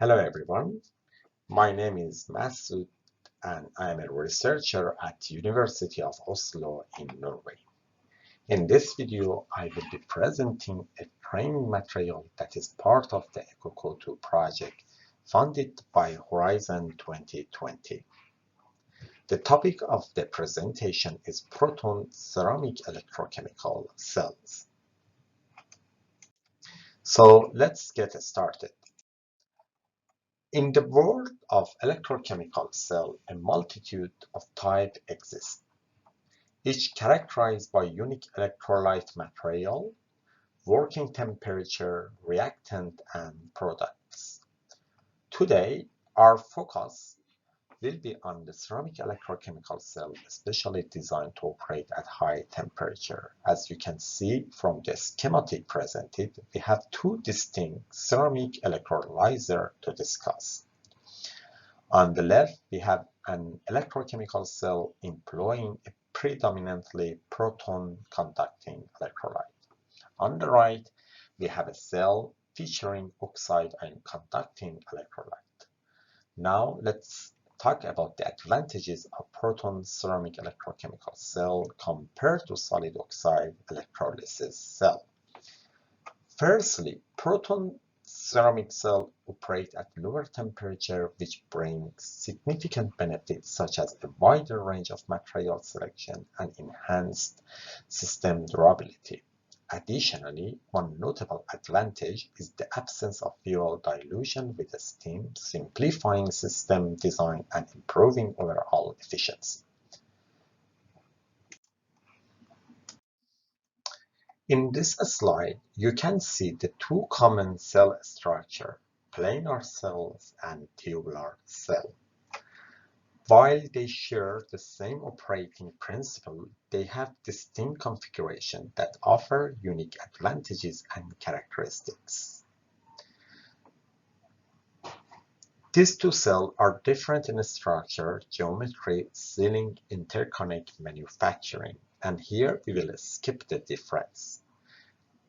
Hello everyone, my name is Masoud and I am a researcher at University of Oslo in Norway. In this video, I will be presenting a training material that is part of the eCOCO2 project funded by Horizon 2020. The topic of the presentation is Proton ceramic electrochemical cells. So let's get started. In the world of electrochemical cell, a multitude of types exist, each characterized by unique electrolyte material, working temperature, reactant, and products. Today, our focus will be on the ceramic electrochemical cell, especially designed to operate at high temperature. As you can see from the schematic presented, we have two distinct ceramic electrolyzers to discuss. On the left, we have an electrochemical cell employing a predominantly proton-conducting electrolyte. On the right, we have a cell featuring oxide ion conducting electrolyte. Now, let's talk about the advantages of proton ceramic electrochemical cell compared to solid oxide electrolysis cell. Firstly, proton ceramic cells operate at lower temperature, which brings significant benefits such as a wider range of material selection and enhanced system durability. Additionally, one notable advantage is the absence of fuel dilution with steam, simplifying system design and improving overall efficiency. In this slide, you can see the two common cell structures, planar cells and tubular cell. While they share the same operating principle, they have distinct configurations that offer unique advantages and characteristics. These two cells are different in structure, geometry, sealing, interconnect, manufacturing, and here we will skip the difference.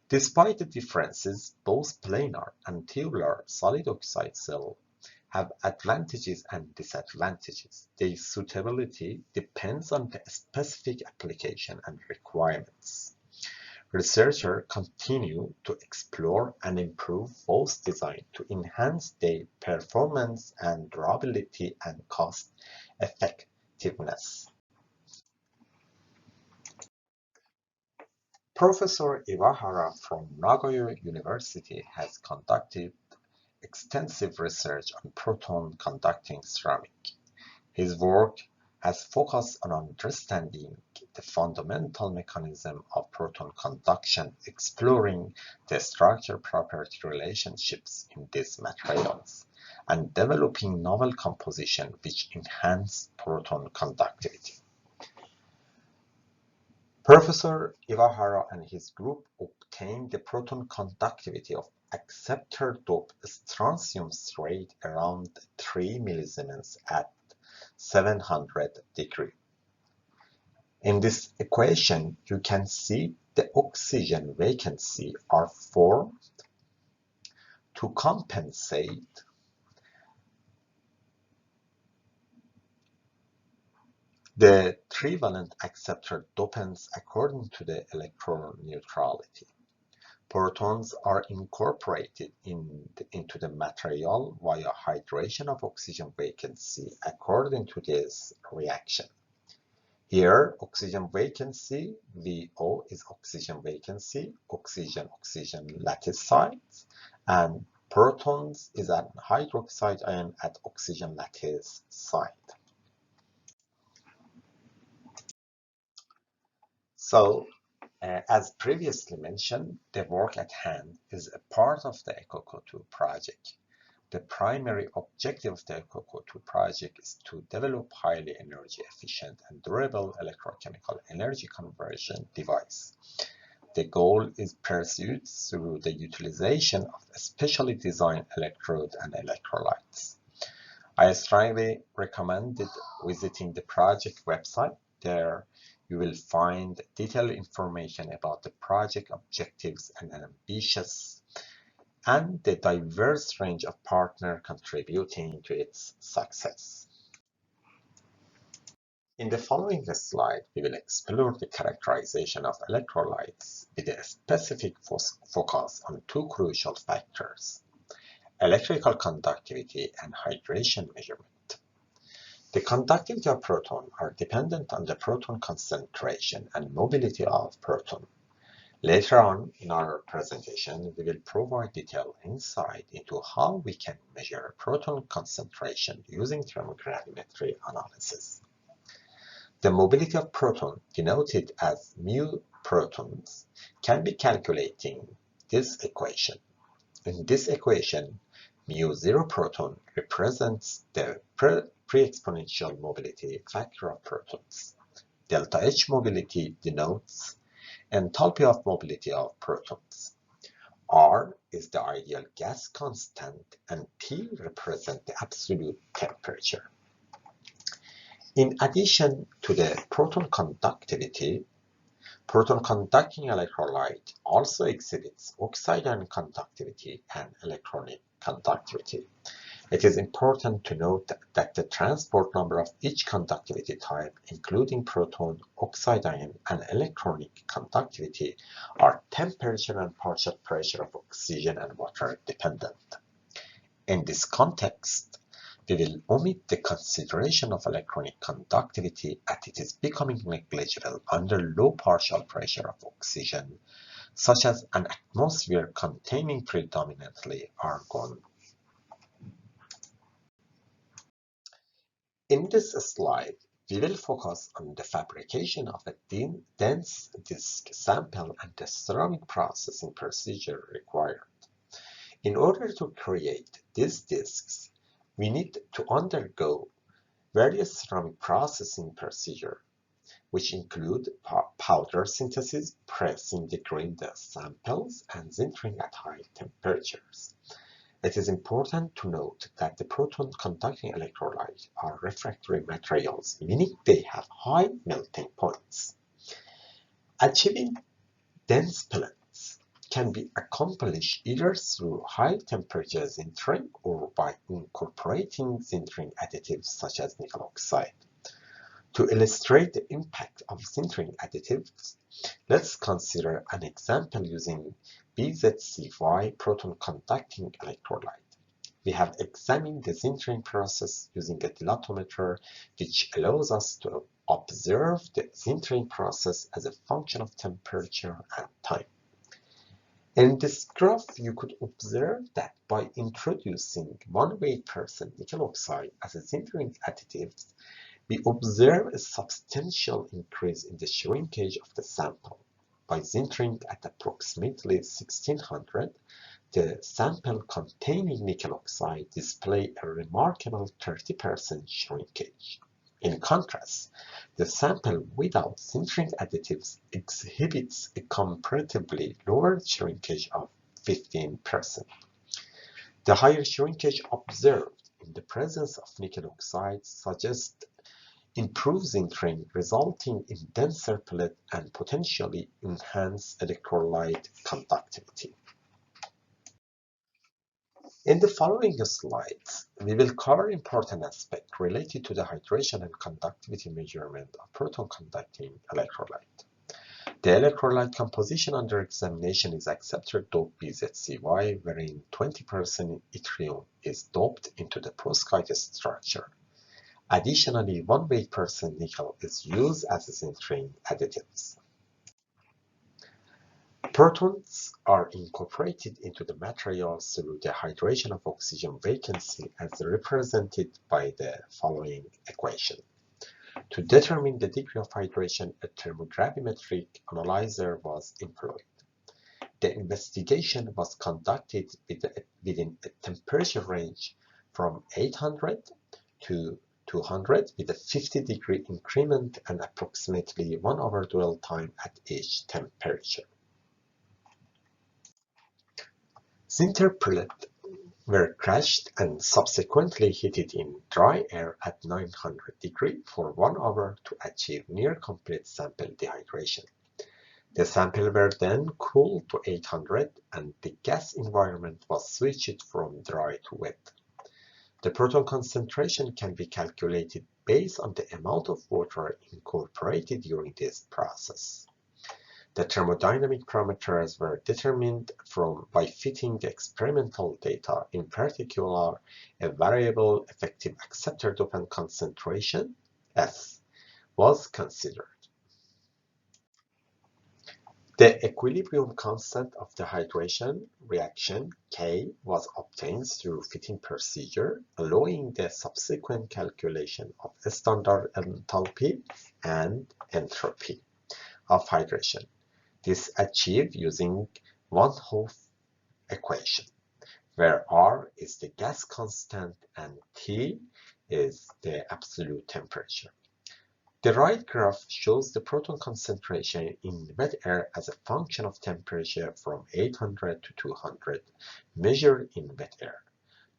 Despite the differences, both planar and tubular solid oxide cells have advantages and disadvantages. Their suitability depends on the specific application and requirements. Researchers continue to explore and improve both designs to enhance their performance and durability and cost effectiveness. Professor Iwahara from Nagoya University has conducted extensive research on proton-conducting ceramic. His work has focused on understanding the fundamental mechanism of proton conduction, exploring the structure-property relationships in these materials, and developing novel compositions which enhance proton conductivity. Professor Iwahara and his group obtained the proton conductivity of acceptor dope strontium rate around 3 millisiemens at 700 degrees. In this equation, you can see the oxygen vacancy are formed to compensate the trivalent acceptor dopants according to the electron neutrality. Protons are incorporated into the material via hydration of oxygen vacancy according to this reaction. Here, oxygen vacancy, VO, is oxygen vacancy, oxygen-oxygen lattice sites, and protons is an hydroxide ion at oxygen lattice site. So, as previously mentioned, the work at hand is a part of the eCOCO2 project. The primary objective of the eCOCO2 project is to develop highly energy efficient and durable electrochemical energy conversion device. The goal is pursued through the utilization of specially designed electrodes and electrolytes. I strongly recommend visiting the project website. There you will find detailed information about the project objectives and an ambitious and the diverse range of partners contributing to its success. In the following slide, we will explore the characterization of electrolytes with a specific focus on two crucial factors: electrical conductivity and hydration measurement. The conductivity of protons are dependent on the proton concentration and mobility of proton. Later on in our presentation, we will provide detailed insight into how we can measure proton concentration using thermogravimetry analysis. The mobility of proton, denoted as mu protons, can be calculated in this equation. In this equation, mu0 proton represents the pre-exponential mobility factor of protons. Delta H mobility denotes enthalpy of mobility of protons. R is the ideal gas constant and T represents the absolute temperature. In addition to the proton conductivity, proton conducting electrolyte also exhibits oxide ion conductivity and electronic conductivity. It is important to note that the transport number of each conductivity type, including proton, oxide ion, and electronic conductivity, are temperature and partial pressure of oxygen and water dependent. In this context, we will omit the consideration of electronic conductivity as it is becoming negligible under low partial pressure of oxygen, such as an atmosphere containing predominantly argon. In this slide, we will focus on the fabrication of a dense disk sample and the ceramic processing procedure required. In order to create these disks, we need to undergo various ceramic processing procedures, which include powder synthesis, pressing the grained samples, and sintering at high temperatures. It is important to note that the proton-conducting electrolytes are refractory materials, meaning they have high melting points. Achieving dense pellets can be accomplished either through high-temperature sintering or by incorporating sintering additives such as nickel oxide. To illustrate the impact of sintering additives, let's consider an example using BZCY proton-conducting electrolyte. We have examined the sintering process using a dilatometer, which allows us to observe the sintering process as a function of temperature and time. In this graph, you could observe that by introducing 1 weight% nickel oxide as a sintering additive, we observe a substantial increase in the shrinkage of the sample. By sintering at approximately 1600, the sample containing nickel oxide displays a remarkable 30% shrinkage. In contrast, the sample without sintering additives exhibits a comparatively lower shrinkage of 15%. The higher shrinkage observed in the presence of nickel oxide suggests improved sintering, resulting in denser pellet and potentially enhanced electrolyte conductivity. In the following slides, we will cover important aspects related to the hydration and conductivity measurement of proton-conducting electrolyte. The electrolyte composition under examination is acceptor doped BZCY, wherein 20% yttrium is doped into the perovskite structure. Additionally, 1 weight% nickel is used as a sintering additives. Protons are incorporated into the material through the hydration of oxygen vacancy as represented by the following equation. To determine the degree of hydration, a thermogravimetric analyzer was employed. The investigation was conducted within a temperature range from 800 to 200 with a 50-degree increment and approximately 1 hour dwell time at each temperature. Sinter pellets were crushed and subsequently heated in dry air at 900 degrees for 1 hour to achieve near complete sample dehydration. The sample were then cooled to 800 and the gas environment was switched from dry to wet. The proton concentration can be calculated based on the amount of water incorporated during this process. The thermodynamic parameters were determined by fitting the experimental data, in particular a variable effective acceptor dopant concentration, S, was considered. The equilibrium constant of the hydration reaction, K, was obtained through fitting procedure, allowing the subsequent calculation of standard enthalpy and entropy of hydration. This achieved using Van Hoff equation, where R is the gas constant and T is the absolute temperature. The right graph shows the proton concentration in wet air as a function of temperature from 800 to 200, measured in wet air.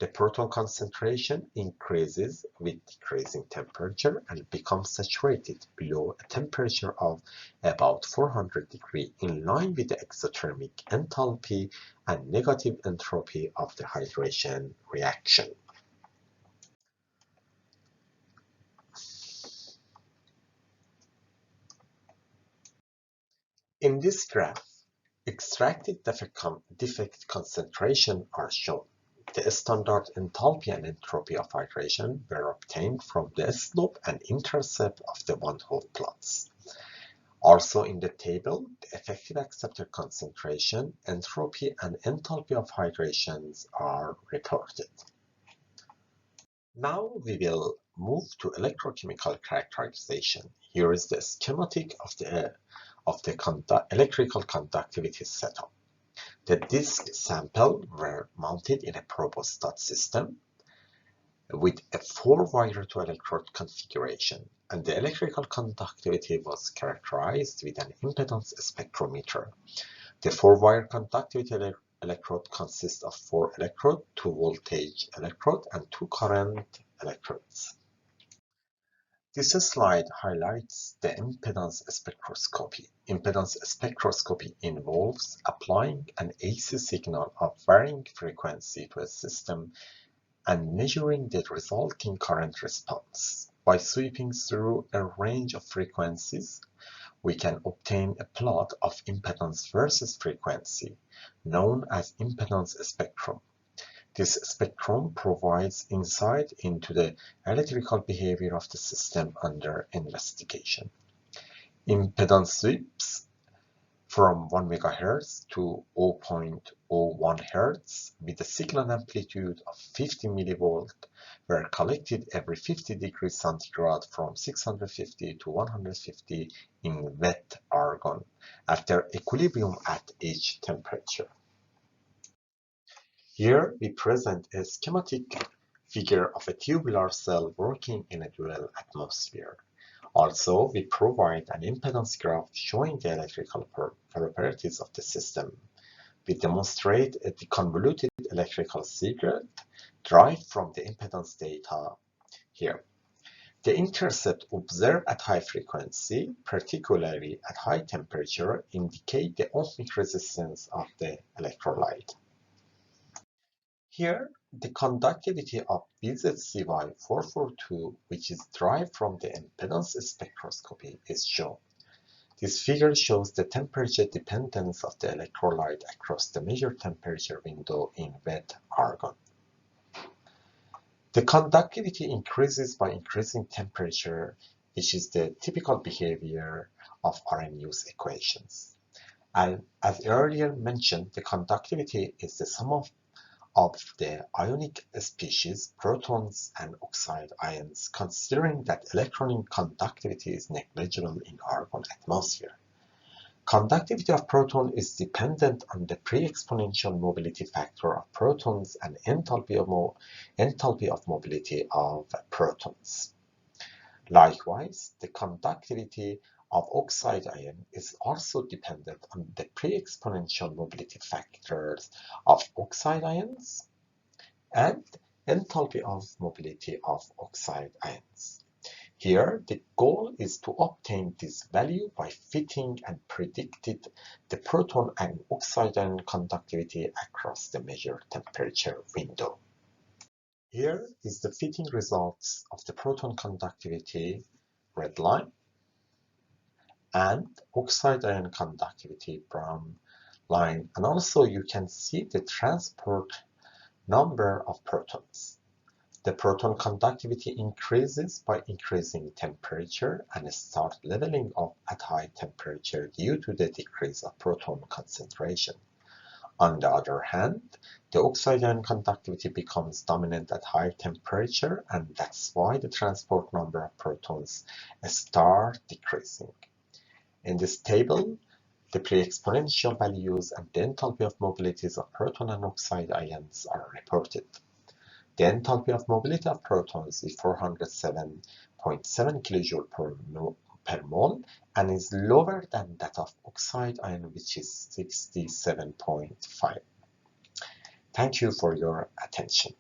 The proton concentration increases with decreasing temperature and becomes saturated below a temperature of about 400 degrees, in line with the exothermic enthalpy and negative entropy of the hydration reaction. In this graph, extracted defect concentration are shown. The standard enthalpy and entropy of hydration were obtained from the slope and intercept of the Van Hoff plots. Also in the table, the effective acceptor concentration, entropy, and enthalpy of hydrations are reported. Now we will move to electrochemical characterization. Here is the schematic of the electrical conductivity setup. The disk sample were mounted in a probostat system with a 4-wire to electrode configuration, and the electrical conductivity was characterized with an impedance spectrometer. The 4-wire conductivity electrode consists of 4 electrodes, 2 voltage electrodes, and 2 current electrodes. This slide highlights the impedance spectroscopy. Impedance spectroscopy involves applying an AC signal of varying frequency to a system and measuring the resulting current response. By sweeping through a range of frequencies, we can obtain a plot of impedance versus frequency, known as impedance spectrum. This spectrum provides insight into the electrical behavior of the system under investigation. Impedance sweeps from 1 MHz to 0.01 Hz with a signal amplitude of 50 mV were collected every 50 degrees centigrade from 650 to 150 in wet argon after equilibrium at each temperature. Here we present a schematic figure of a tubular cell working in a dual atmosphere. Also, we provide an impedance graph showing the electrical properties of the system. We demonstrate the convoluted electrical circuit derived from the impedance data here. The intercept observed at high frequency, particularly at high temperature, indicate the ohmic resistance of the electrolyte. Here, the conductivity of BZCY442, which is derived from the impedance spectroscopy, is shown. This figure shows the temperature dependence of the electrolyte across the measured temperature window in wet argon. The conductivity increases by increasing temperature, which is the typical behavior of Arrhenius equations. And as earlier mentioned, the conductivity is the sum of the ionic species, protons and oxide ions, considering that electronic conductivity is negligible in argon atmosphere. Conductivity of proton is dependent on the pre-exponential mobility factor of protons and enthalpy of mobility of protons. Likewise, the conductivity of oxide ion is also dependent on the pre-exponential mobility factors of oxide ions and enthalpy of mobility of oxide ions. Here, the goal is to obtain this value by fitting and predicted the proton and oxide ion conductivity across the measured temperature window. Here is the fitting results of the proton conductivity, red line, and oxide ion conductivity, brown line. And also you can see the transport number of protons. The proton conductivity increases by increasing temperature and starts leveling off at high temperature due to the decrease of proton concentration. On the other hand, the oxide ion conductivity becomes dominant at high temperature, and that's why the transport number of protons start decreasing. In this table, the pre-exponential values and the enthalpy of mobilities of proton and oxide ions are reported. The enthalpy of mobility of protons is 407.7 kJ per mole and is lower than that of oxide ion, which is 67.5. Thank you for your attention.